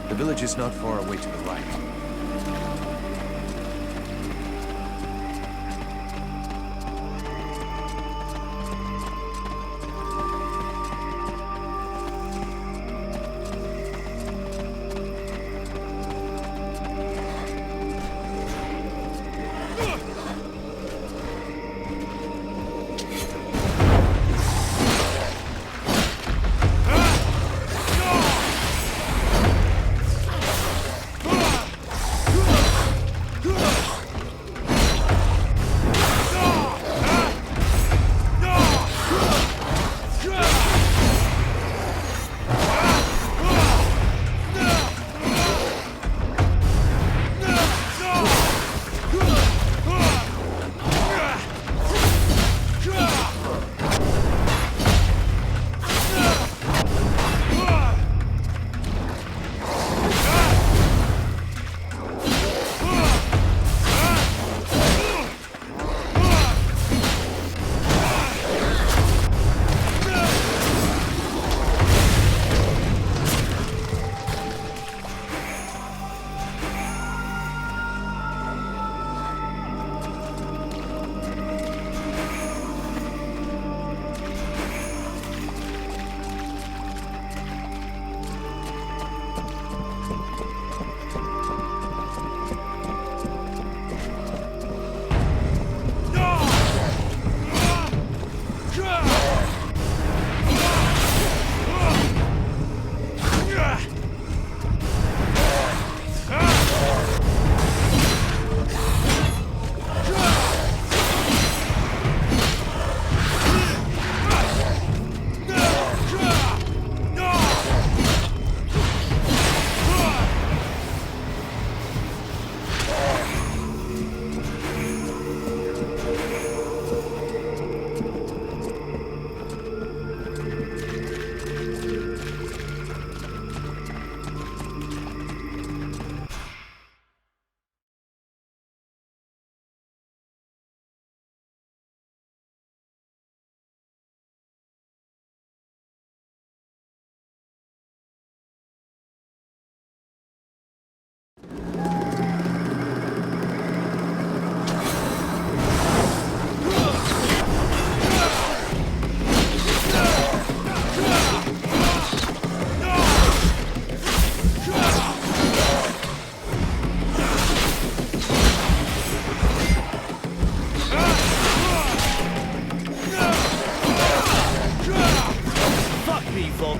The village is not far away to the right.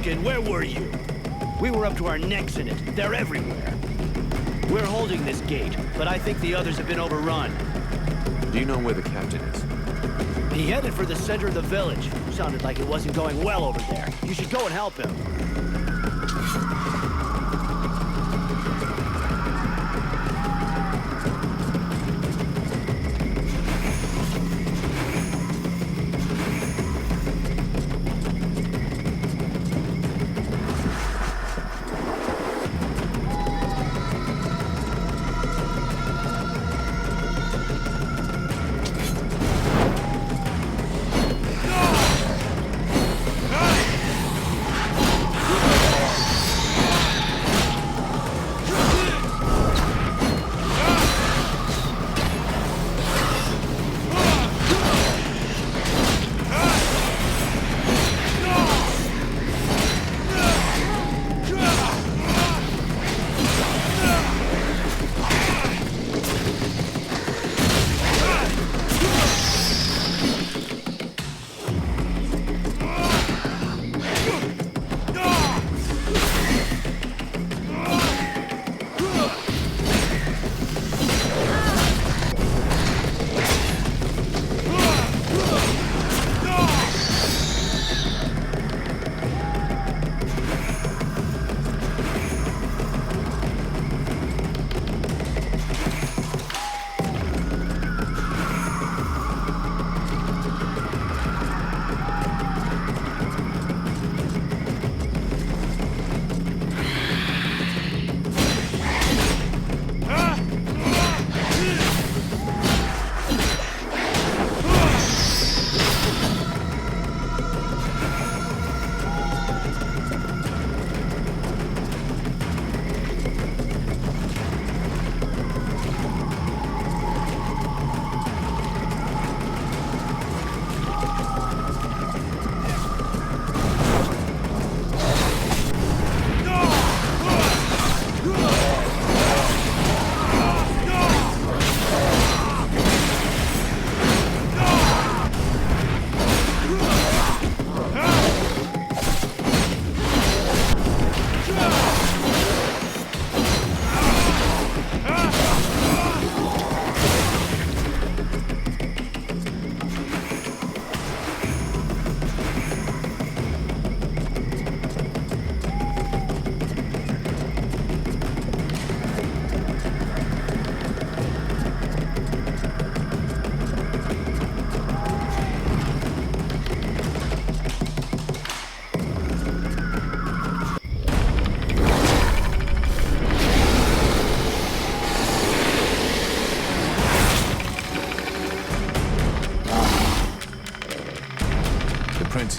Where were you? We were up to our necks in it. They're everywhere. We're holding this gate, but I think the others have been overrun. Do you know where the captain is? He headed for the center of the village. Sounded like it wasn't going well over there. You should go and help him.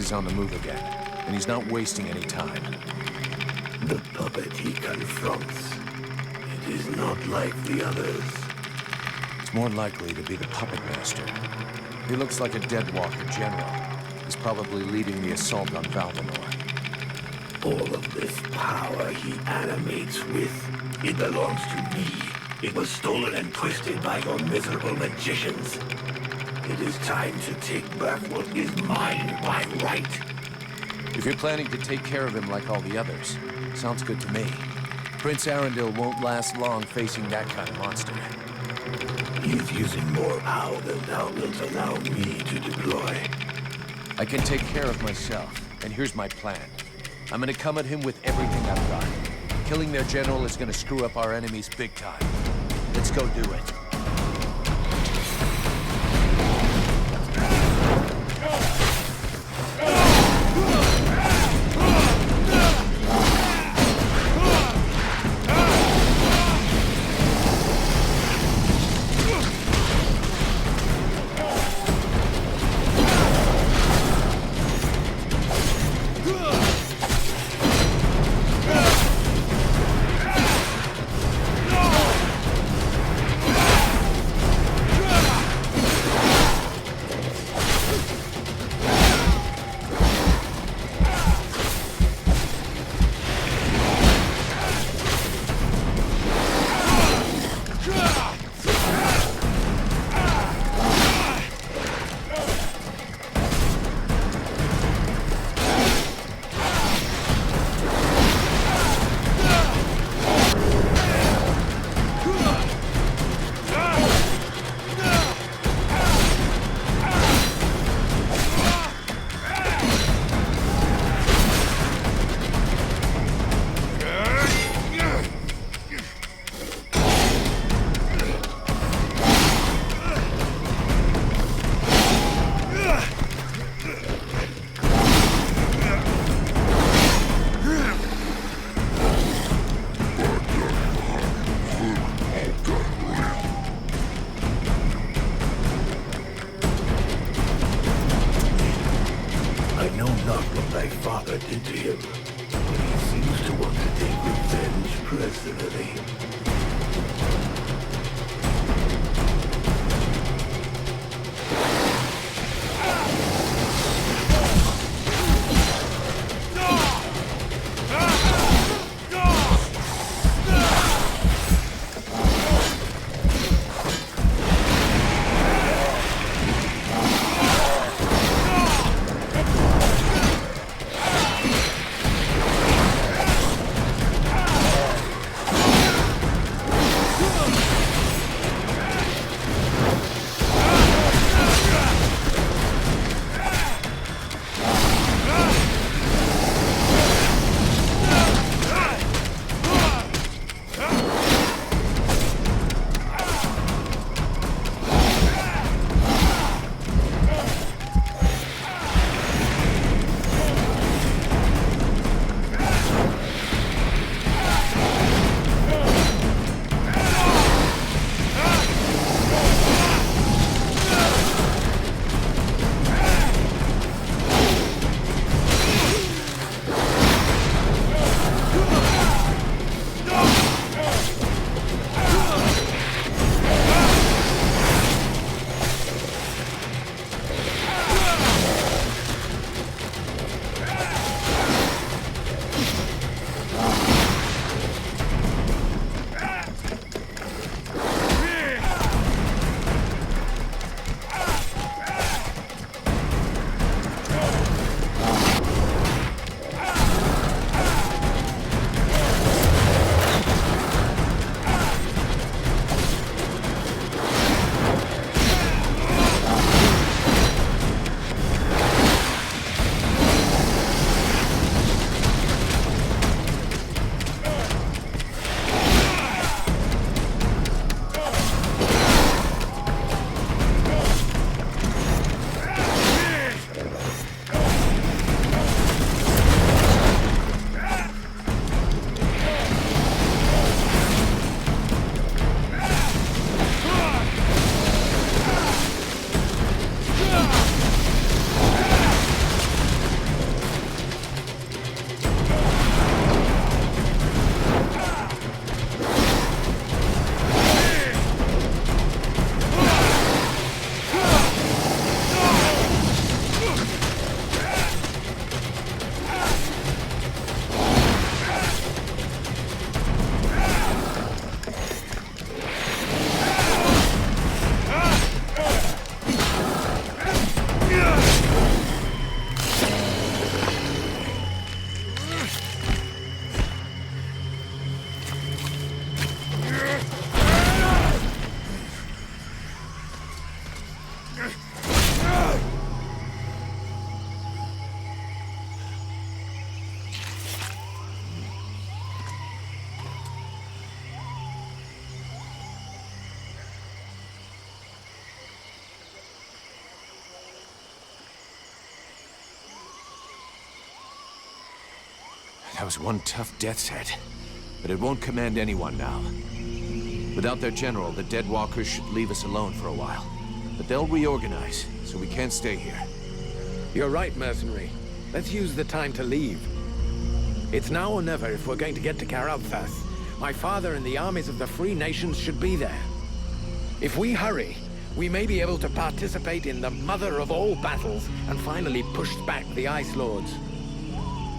he's on the move again, and he's not wasting any time. The puppet he confronts. It is not like the others. It's more likely to be the puppet master. He looks like a Deadwalker general. He's probably leading the assault on Valvanor. All of this power he animates with, it belongs to me. It was stolen and twisted by your miserable magicians. It is time to take back what is mine by right. If you're planning to take care of him like all the others, sounds good to me. Prince Arundel won't last long facing that kind of monster. He is using more power than thou wilt allow me to deploy. I can take care of myself, and here's my plan. I'm gonna come at him with everything I've got. Killing their general is gonna screw up our enemies big time. Let's go do it. I know not what thy father did to him, but he seems to want to take revenge personally. That was one tough death's head. But it won't command anyone now. Without their general, the Dead Walkers should leave us alone for a while. But they'll reorganize, so we can't stay here. You're right, mercenary. Let's use the time to leave. It's now or never if we're going to get to Caralthas. My father and the armies of the Free Nations should be there. If we hurry, we may be able to participate in the mother of all battles and finally push back the Ice Lords.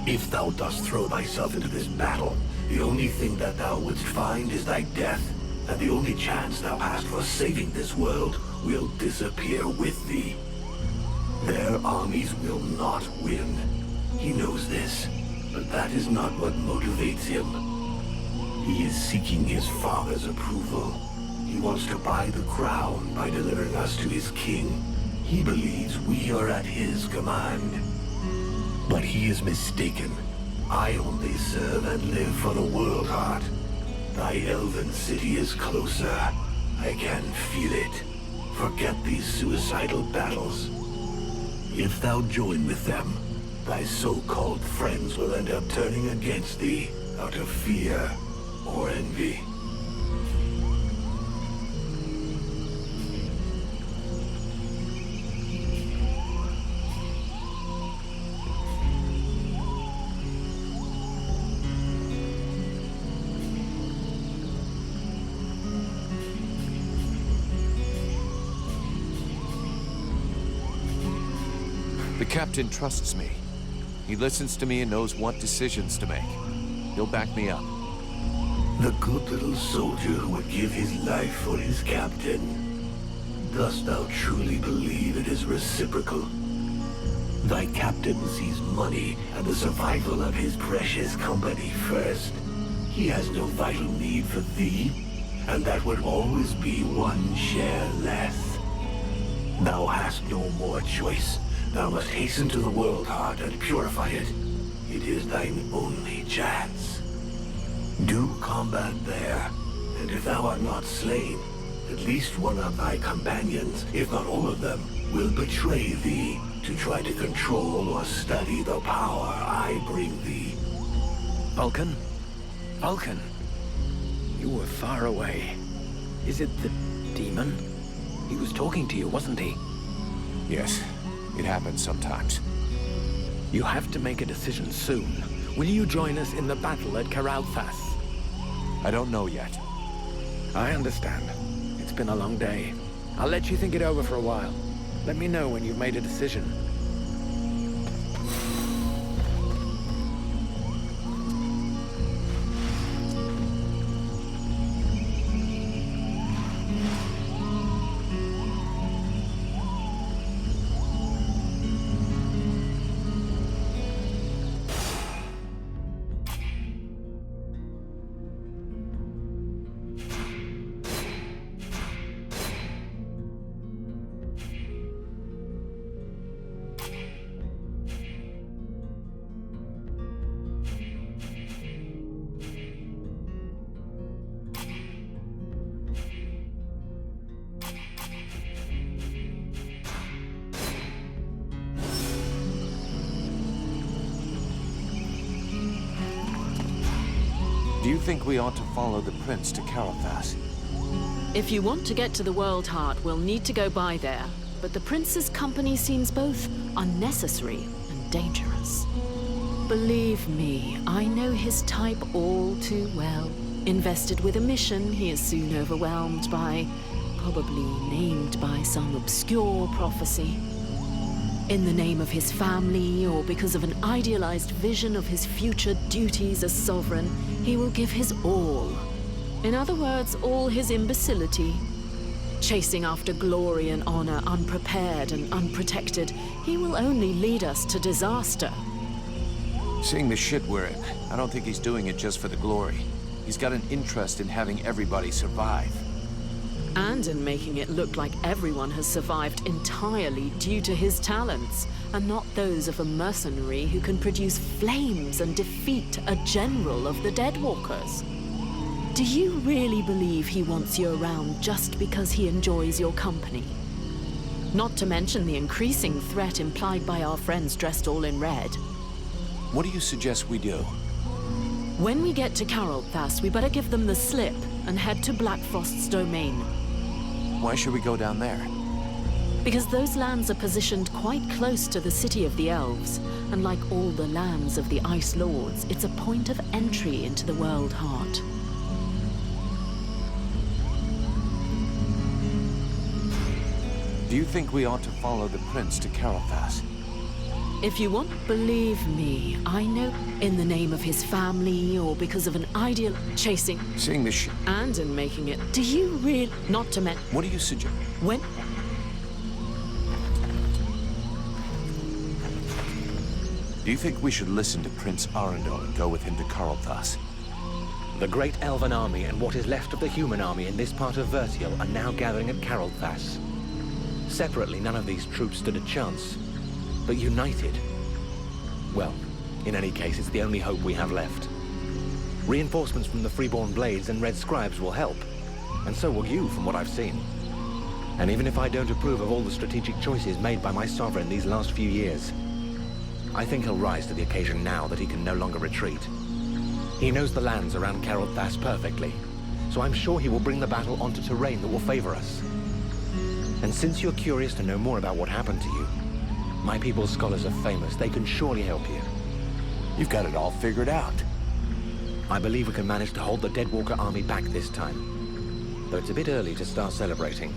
If thou dost throw thyself into this battle, the only thing that thou wouldst find is thy death, and the only chance thou hast for saving this world will disappear with thee. Their armies will not win. He knows this, but that is not what motivates him. He is seeking his father's approval. He wants to buy the crown by delivering us to his king. He believes we are at his command. But he is mistaken. I only serve and live for the World Heart. Thy elven city is closer. I can feel it. Forget these suicidal battles. If thou join with them, thy so-called friends will end up turning against thee out of fear or envy. The captain trusts me. He listens to me and knows what decisions to make. He'll back me up. The good little soldier who would give his life for his captain. Dost thou truly believe it is reciprocal? Thy captain sees money and the survival of his precious company first. He has no vital need for thee, and that would always be one share less. Thou hast no more choice. Thou must hasten to the World Heart and purify it. It is thine only chance. Do combat there, and if thou art not slain, at least one of thy companions, if not all of them, will betray thee to try to control or study the power I bring thee. Vulcan? Vulcan? You were far away. Is it the demon? He was talking to you, wasn't he? Yes, it happens sometimes. You have to make a decision soon. Will you join us in the battle at Caralthas? I don't know yet. I understand. It's been a long day. I'll let you think it over for a while. Let me know when you've made a decision. Do you think we ought to follow the prince to Caralthas? If you want to get to the World Heart, we'll need to go by there. But the prince's company seems both unnecessary and dangerous. Believe me, I know his type all too well. Invested with a mission, he is soon overwhelmed by, probably named by some obscure prophecy. In the name of his family, or because of an idealized vision of his future duties as sovereign, he will give his all. In other words, all his imbecility. Chasing after glory and honor, unprepared and unprotected, he will only lead us to disaster. Seeing the shit we're in, I don't think he's doing it just for the glory. He's got an interest in having everybody survive. And in making it look like everyone has survived entirely due to his talents, and not those of a mercenary who can produce flames and defeat a general of the Deadwalkers. Do you really believe he wants you around just because he enjoys your company? Not to mention the increasing threat implied by our friends dressed all in red. What do you suggest we do? When we get to Carolthas, we better give them the slip and head to Blackfrost's domain. Why should we go down there? Because those lands are positioned quite close to the city of the elves, and like all the lands of the Ice Lords, it's a point of entry into the World Heart. Do you think we ought to follow the prince to Carolthas? If you want, believe me, I know in the name of his family or because of an ideal chasing Seeing the and in making it. Do you really not to mention What do you suggest? when Do you think we should listen to Prince Arundel and go with him to Carolthas? The great elven army and what is left of the human army in this part of Vertial are now gathering at Carolthas. Separately, none of these troops stood a chance. But united... well, in any case, it's the only hope we have left. Reinforcements from the Freeborn Blades and Red Scribes will help. And so will you, from what I've seen. And even if I don't approve of all the strategic choices made by my sovereign these last few years, I think he'll rise to the occasion now that he can no longer retreat. He knows the lands around Carolthas perfectly, so I'm sure he will bring the battle onto terrain that will favor us. And since you're curious to know more about what happened to you, my people's scholars are famous. They can surely help you. You've got it all figured out. I believe we can manage to hold the Deadwalker army back this time. Though it's a bit early to start celebrating.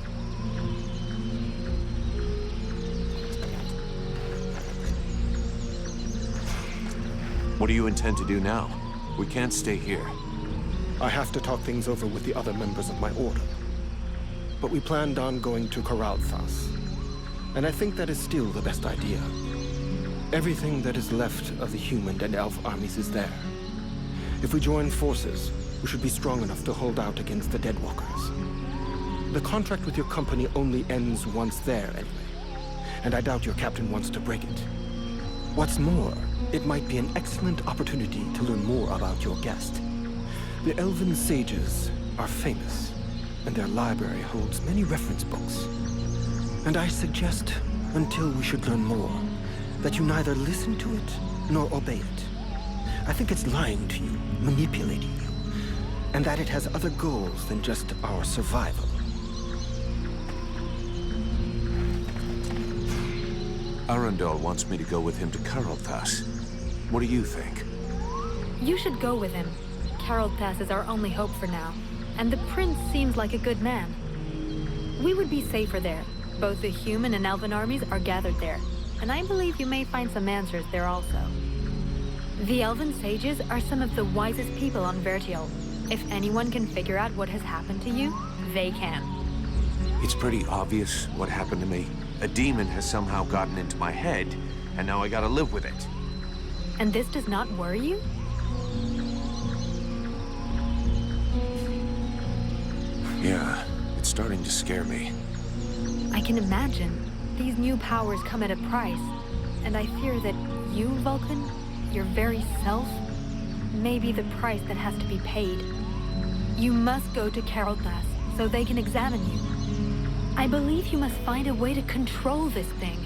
What do you intend to do now? We can't stay here. I have to talk things over with the other members of my order. But we planned on going to Carolthas. And I think that is still the best idea. Everything that is left of the human and elf armies is there. If we join forces, we should be strong enough to hold out against the Deadwalkers. The contract with your company only ends once there, anyway. And I doubt your captain wants to break it. What's more, it might be an excellent opportunity to learn more about your guest. The elven sages are famous, and their library holds many reference books. And I suggest, until we should learn more, that you neither listen to it nor obey it. I think it's lying to you, manipulating you, and that it has other goals than just our survival. Arundel wants me to go with him to Carolthas. What do you think? You should go with him. Carolthas is our only hope for now, and the prince seems like a good man. We would be safer there. Both the human and elven armies are gathered there, and I believe you may find some answers there also. The elven sages are some of the wisest people on Vertial. If anyone can figure out what has happened to you, they can. It's pretty obvious what happened to me. A demon has somehow gotten into my head, and now I gotta live with it. And this does not worry you? Yeah, it's starting to scare me. I can imagine. These new powers come at a price, and I fear that you, Vulcan, your very self, may be the price that has to be paid. You must go to Carolthas so they can examine you. I believe you must find a way to control this thing,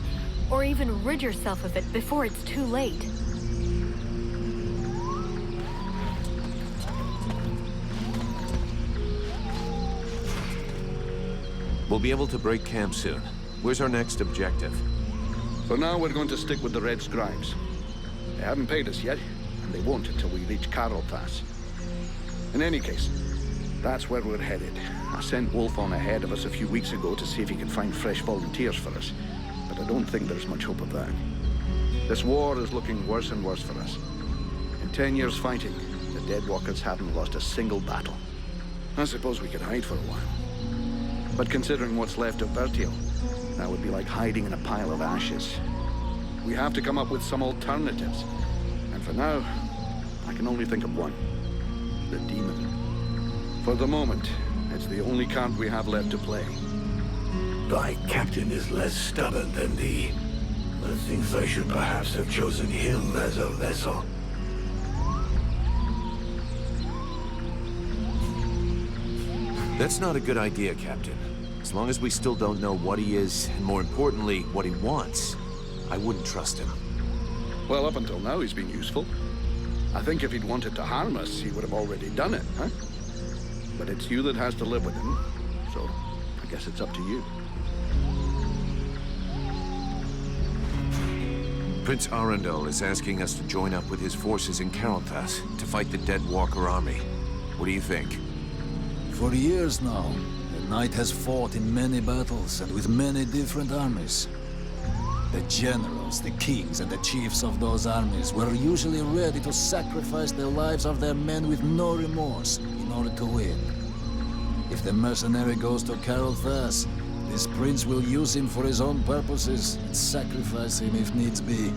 or even rid yourself of it before it's too late. We'll be able to break camp soon. Where's our next objective? For now, we're going to stick with the Red Scribes. They haven't paid us yet, and they won't until we reach Carolthas. In any case, that's where we're headed. I sent Wolf on ahead of us a few weeks ago to see if he can find fresh volunteers for us, but I don't think there's much hope of that. This war is looking worse and worse for us. In 10 years fighting, the Deadwalkers haven't lost a single battle. I suppose we could hide for a while. But considering what's left of Vertial, that would be like hiding in a pile of ashes. We have to come up with some alternatives. And for now, I can only think of one. The demon. For the moment, it's the only card we have left to play. Thy captain is less stubborn than thee. Methinks I should perhaps have chosen him as a vessel. That's not a good idea, Captain. As long as we still don't know what he is, and more importantly, what he wants, I wouldn't trust him. Well, up until now, he's been useful. I think if he'd wanted to harm us, he would have already done it, huh? But it's you that has to live with him, so I guess it's up to you. Prince Arundel is asking us to join up with his forces in Caranthas to fight the Dead Walker army. What do you think? For years now, the Knight has fought in many battles and with many different armies. The generals, the kings, and the chiefs of those armies were usually ready to sacrifice the lives of their men with no remorse in order to win. If the mercenary goes to Caranthas, this prince will use him for his own purposes and sacrifice him if needs be.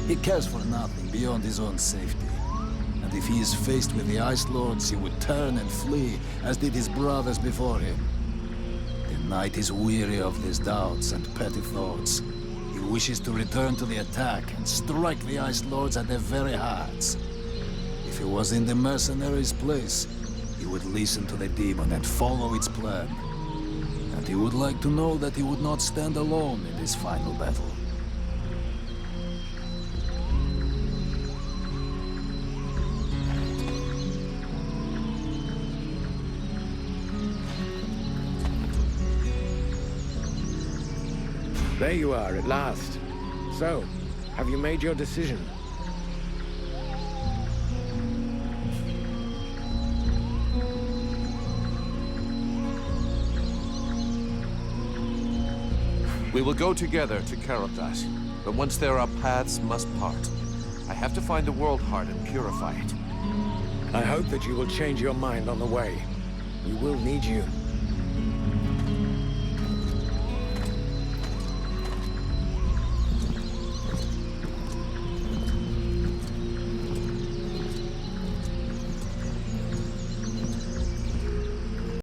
He cares for nothing beyond his own safety. And if he is faced with the Ice Lords, he would turn and flee, as did his brothers before him. The Knight is weary of these doubts and petty thoughts. He wishes to return to the attack and strike the Ice Lords at their very hearts. If he was in the mercenaries' place, he would listen to the demon and follow its plan. And he would like to know that he would not stand alone in this final battle. There you are, at last. So, have you made your decision? We will go together to Caranthas, but once there our paths must part. I have to find the World Heart and purify it. I hope that you will change your mind on the way. We will need you.